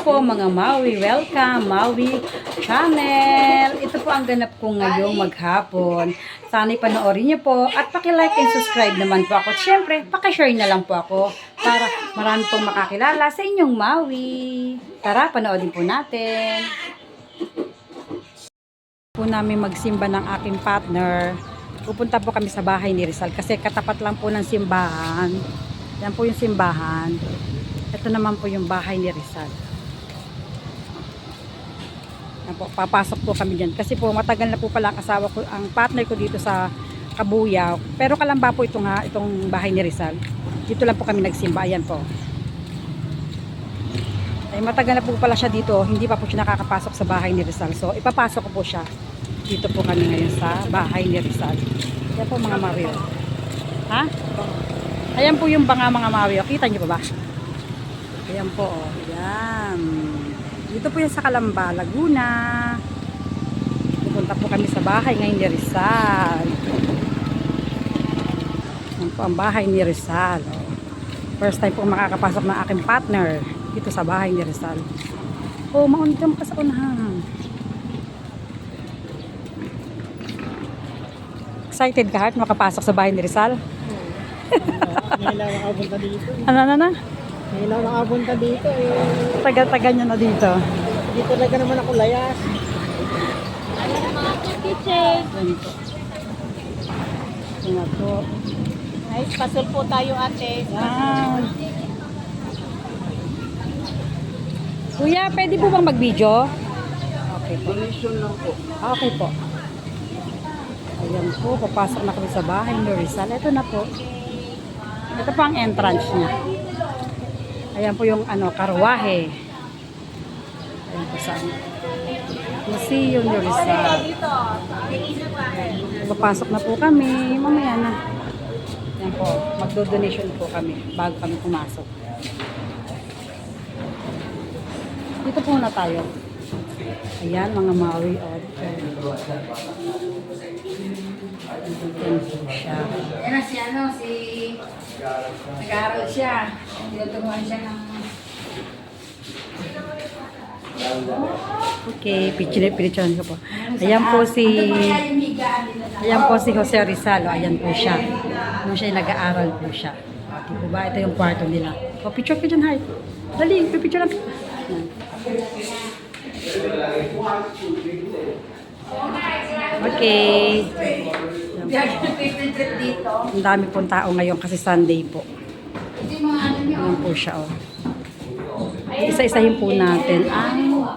po mga Maui, welcome Maui Channel. Ito po ang ganap ko ngayong maghapon. Sana'y panoorin niyo po at paki-like and subscribe naman po ako. At syempre, paki-share na lang po ako para marami pong makakilala sa inyong Maui. Tara, panoorin po natin. Po namin magsimba ng aking partner. Pupunta po kami sa bahay ni Rizal kasi katapat lang po ng simbahan. Yan po yung simbahan. Ito naman po yung bahay ni Rizal. Yan po, papasok po kami dyan. Kasi po matagal na po pala ang asawa ko, ang partner ko dito sa Kabuyaw. Pero kalamba po itong bahay ni Rizal. Dito lang po kami nagsimba. Ayan po. Ay, matagal na po pala siya dito. Hindi pa po siya nakakapasok sa bahay ni Rizal. So ipapasok ko po siya. Dito po kami ngayon sa bahay ni Rizal. Ayan po mga Mario. Ha? Ayan po yung mga Mario. Kita niyo ba ba? Ayan po, oh. Ayan. Dito po yan sa Calamba, Laguna. Pupunta po kami sa bahay ngayon ni Rizal. Ayan po ang bahay ni Rizal. Oh. First time po makakapasok ng aking partner dito sa bahay ni Rizal. Oh, maunjam ka sa unahan. Excited ka, Heart, makapasok sa bahay ni Rizal? Ngayon lang makapunta dito. Ano? Ngayon lang makapunta dito eh. Taga-taga niya na dito. Hindi talaga naman ako layas. Ano na mga kitchen? Ayan po. Ayan po. Nice, pasol po tayo ate. Yan. Kuya, pwede po bang mag-video? Okay po. Donation lang po. Okay po. Ayan po, papasok na kami sa bahay ni Rizal. Ito na po. Ito po ang entrance niya. Ayan po yung karwahe. Ayan po sa Museum ni Rizal. Papasok na po kami. Mamaya na. Ayan po, magdo-donation po kami bago kami pumasok. Dito po na tayo. Ayan, mga Maui. Yan na si nag-aaral siya. Tinuturuan siya ng... Okay, picture ko po. Ayan po si Jose Rizal. Ayan po siya. Nung siya nag-aaral po siya. Okay po ba? Ito yung kwarto nila. O, picture ka dyan, Heart. Dali, picture lang. Okay. dito. Ang dami pong tao ngayon kasi Sunday po. Ito yung mga ano nyo. Ayan po siya, oh. Isa-isahin po natin ang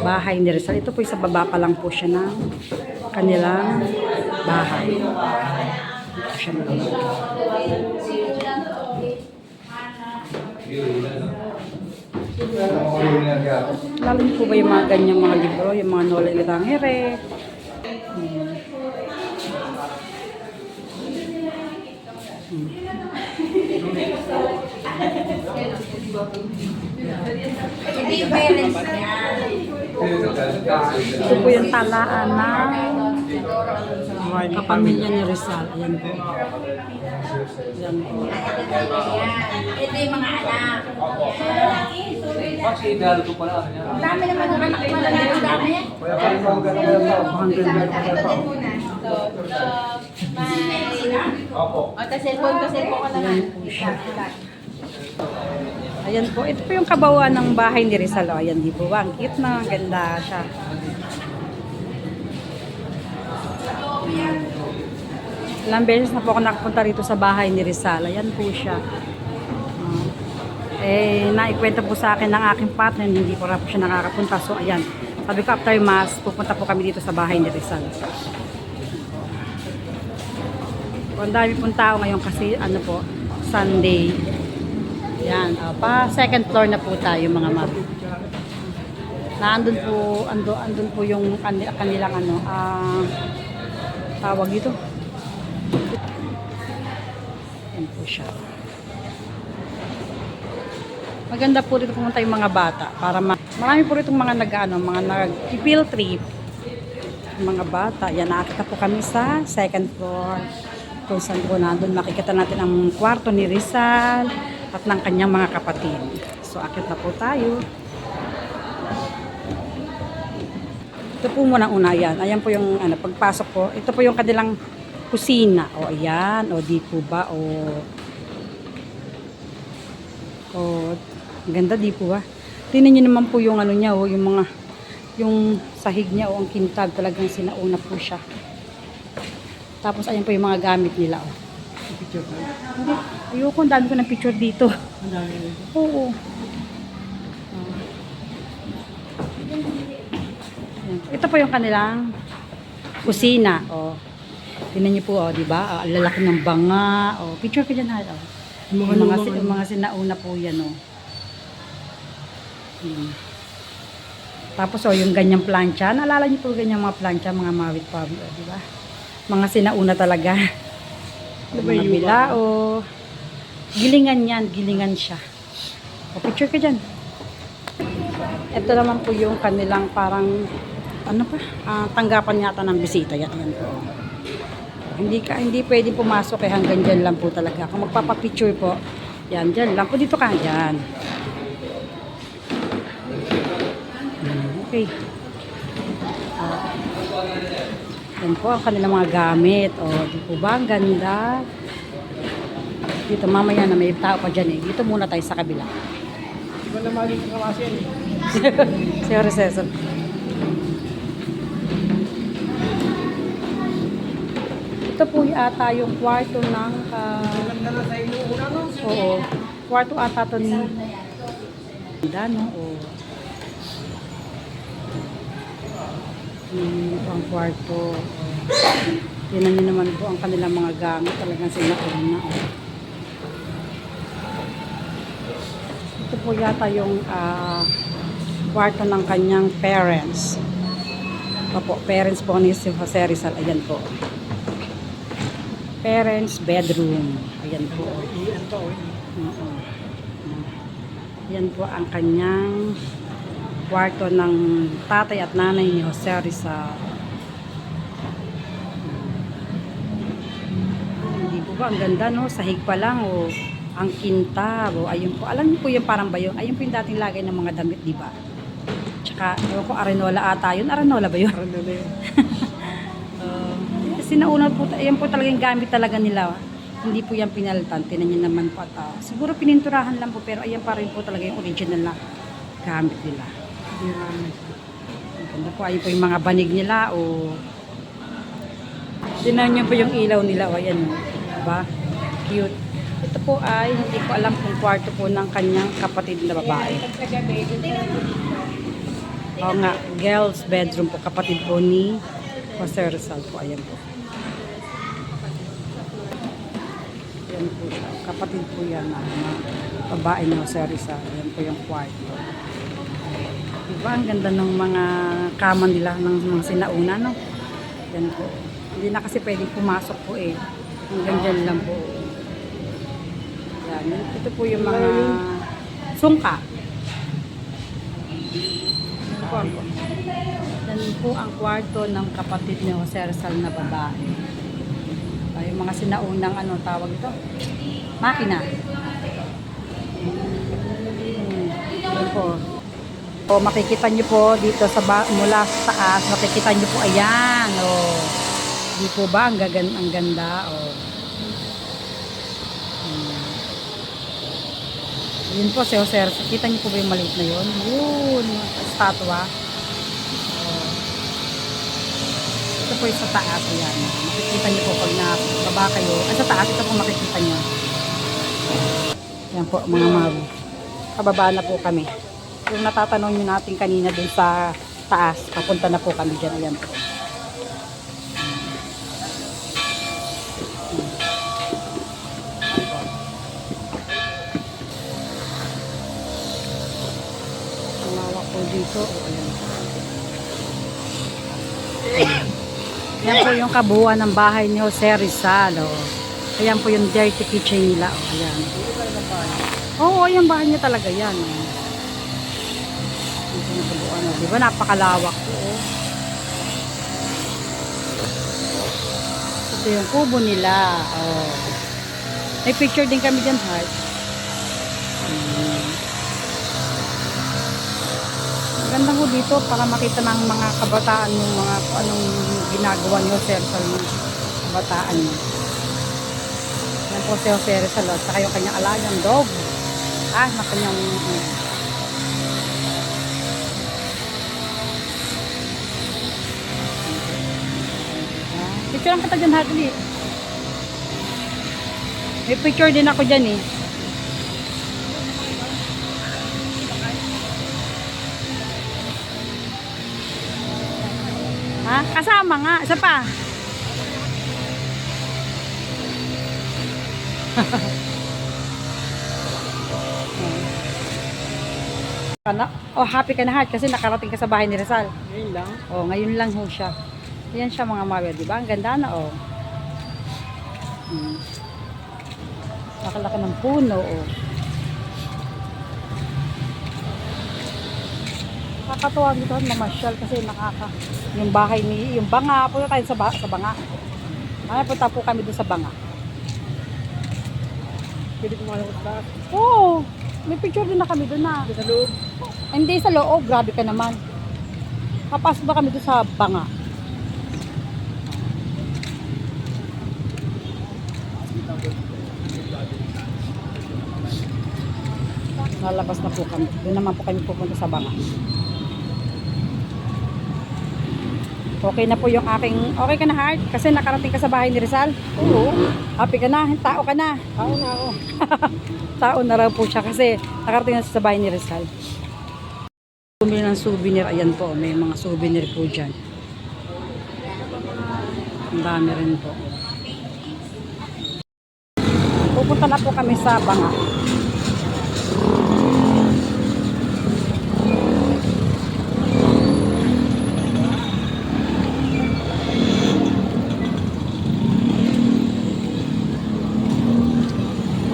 bahay ni Rizal. Ito po sa baba pa lang po siya ng kanilang bahay. Ito siya na. Lalo po ba yung mga ganyang mga libro, yung mga Nola Ilangere. Hindi yung parents niya. Ito po yung talaan ng kapamilya ni Rizal. Ayan po. Ayan po. Ito yung mga anak. Kasi idalo ko pala. Ang dami naman ng anak mo na ang dami. Opo. O, ta cellphone ka naman. Ayan po. Ito po yung kabawaan ng bahay ni Rizal. O, ayan, di po ba? Ang cute na. Ganda siya. Ilang beses na po ako nakapunta rito sa bahay ni Rizal. Ayan po siya. Naikwenta po sa akin ng aking partner. Hindi po po siya nakakapunta. So, ayan. Sabi ko, after mass, pupunta po kami dito sa bahay ni Rizal. Ang dami pong tao ngayon kasi, Sunday. Yan, pa second floor na po tayo mga ma'am. Andun po yung kanilang tawag dito. Yan po siya. Maganda po dito pumunta yung mga bata para marami po rito mga nag-field trip. Mga bata. Yan, nakakita po kami sa second floor. Kung saan po nandun, makikita natin ang kwarto ni Rizal at ng kanyang mga kapatid. So, akit na po tayo. Ito po muna una yan. Ayan po yung ano, pagpasok po. Ito po yung kanilang kusina. O ayan. O di po ba? O ganda di po ba? Tingnan niyo naman po yung ano niya. O yung mga yung sahig niya o ang kintab. Talagang sinauna po siya. Tapos ayan po yung mga gamit nila. O. Picture ko. Hindi. Ayoko. Ang dami ko ng picture dito. Ang dami nito. Oo. Ito po yung kanilang kusina. Oh. Tingnan niyo po, oh, di ba? Ang lalaki ng banga. Oh, picture ka diyan ha. Oh. Yung mga sinauna po 'yan, oh. Tapos oh, yung ganyang plancha. Naalala niyo po ganyang mga plancha, mga mawit pa, oh, di ba? Mga sinauna talaga. Mga bilao. Oh. Gilingan 'yan, gilingan siya. Oh, picture ka diyan. Ito naman po yung kanilang parang ano pa, tanggapan yata ng bisita. Yan po. Hindi pwedeng pumasok hanggang dyan lang po talaga. Kung magpapapicture po, yan, dyan lang po. Dito ka, dyan. Okay. Yan po ang kanilang mga gamit. Di po ba? Ang ganda. Dito, mamaya na may tao pa dyan eh. Dito muna tayo sa kabila. Di ba naman yung kamasin? Sir Cesar. Ito po ata yung kwarto ng Ganda na sa inyo una, no? oo, kwarto ata to ni ganda, no? Oo. Ito ang kwarto. Tingnan niyo naman po ang kanilang mga gamit. Talagang sinauna. Ito po yata yung kwarto ng kanyang parents. Opo, parents po ni si Jose Rizal. Ayan po. Parents bedroom. Ayan po. Iyan pa, oh. Oo. Ayan po ang kanyang kwarto ng tatay at nanay ni Jose Rizal. Hindi po ba? Ang ganda, no? Sahig pa lang, o ang kintab. O, ayun po. Alam niyo po yung parang bayong. Ayun po yung dating lagay ng mga damit, di ba? Tsaka, ewan ko, arenola ata yun. Arenola ba yun? Parang na yun. Sinauna po, ayan po talagang gamit talaga nila. Hindi po yan pinalitan. Tinan niyo naman po. At, siguro pininturahan lang po, pero ayan pa rin po talaga yung original na gamit nila. Ang ganda po. Ayun po yung mga banig nila. O, tinan niyo po yung ilaw nila. O, ayan. Diba? Cute. Ito po ay, hindi ko alam kung kwarto po ng kanyang kapatid na babae. Oo nga, girls bedroom po. Kapatid po ni Jose Rizal po. Ayan po. Ayan po siya. Kapatid po yan na babae ni Jose Rizal. Ayan po yung kwarto. Diba? Ang ganda ng mga kama nila ng mga sinauna, no? Ayan po. Hindi na kasi pwedeng pumasok po eh. Hanggang dyan lang po. Ayan. Ito po yung mga sungka. Yan po ang kwarto ng kapatid ni Jose Rizal na babae. Yung mga sinaunang ano tawag ito? Makina. Yan po. O makikita nyo po dito sa mula sa taas, makikita nyo po ayan. O, di po ba ang ganda? O. Yun po si Jose Rizal. Kita nyo po ba yung maliit na yun? Yun, statwa. Ito po yung sa taas. Ayan. Makikita nyo po pag nababa kayo. Sa taas, ito po makikita nyo. Ayan po mga mag. Kababa na po kami. Yung natatanong nyo natin kanina dun sa taas. Papunta na po kami dyan. Ayan po. Dito. Ayan po yung kabuuan ng bahay ni Jose Rizal. Ayan po yung dirty kitchen nila. Ayan. Oo, yung bahay niya talaga yan. Di ba napakalawak po. Ito yung kubo nila. May picture din kami dyan, heart. dito para makita ng mga kabataan yung mga kung anong ginagawa ni Jose Rizal ng kabataan niya. Yan po si Jose Rizal at saka yung kanyang alagang dog. Na kanyang picture lang kita dyan, Hadley. May picture din ako dyan eh. Ha? Kasama nga. Isa pa. Happy ka na, Hat, kasi nakarating ka sa bahay ni Rizal. Ngayon lang. Ngayon lang ho siya. Yan siya mga mawel, di ba? Ang ganda na, Nakalaki ng puno, Nakakatuwa dito, mamasyal kasi yung bahay ni, yung banga, punta tayo sa banga. Punta po kami doon sa banga. Pwede kumalong sa taas. Oo, may picture din na kami doon na. Sa loob. Hindi sa loob, grabe ka naman. Papasok ba kami doon sa banga? Lalabas na po kami. Doon naman po kami pupunta sa banga. Okay na po yung aking... Okay ka na, Heart? Kasi nakarating ka sa bahay ni Rizal? Oo. Happy ka na? Tao ka na? Tao na ako. Tao na raw po siya kasi nakarating na siya sa bahay ni Rizal. Bumili ng souvenir. Ayan po, may mga souvenir po dyan. Ang dami rin po. Pupunta na po kami sa banga.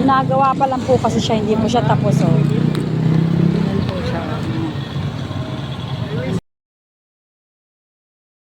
Ginagawa pa lang po kasi siya, hindi po siya tapos.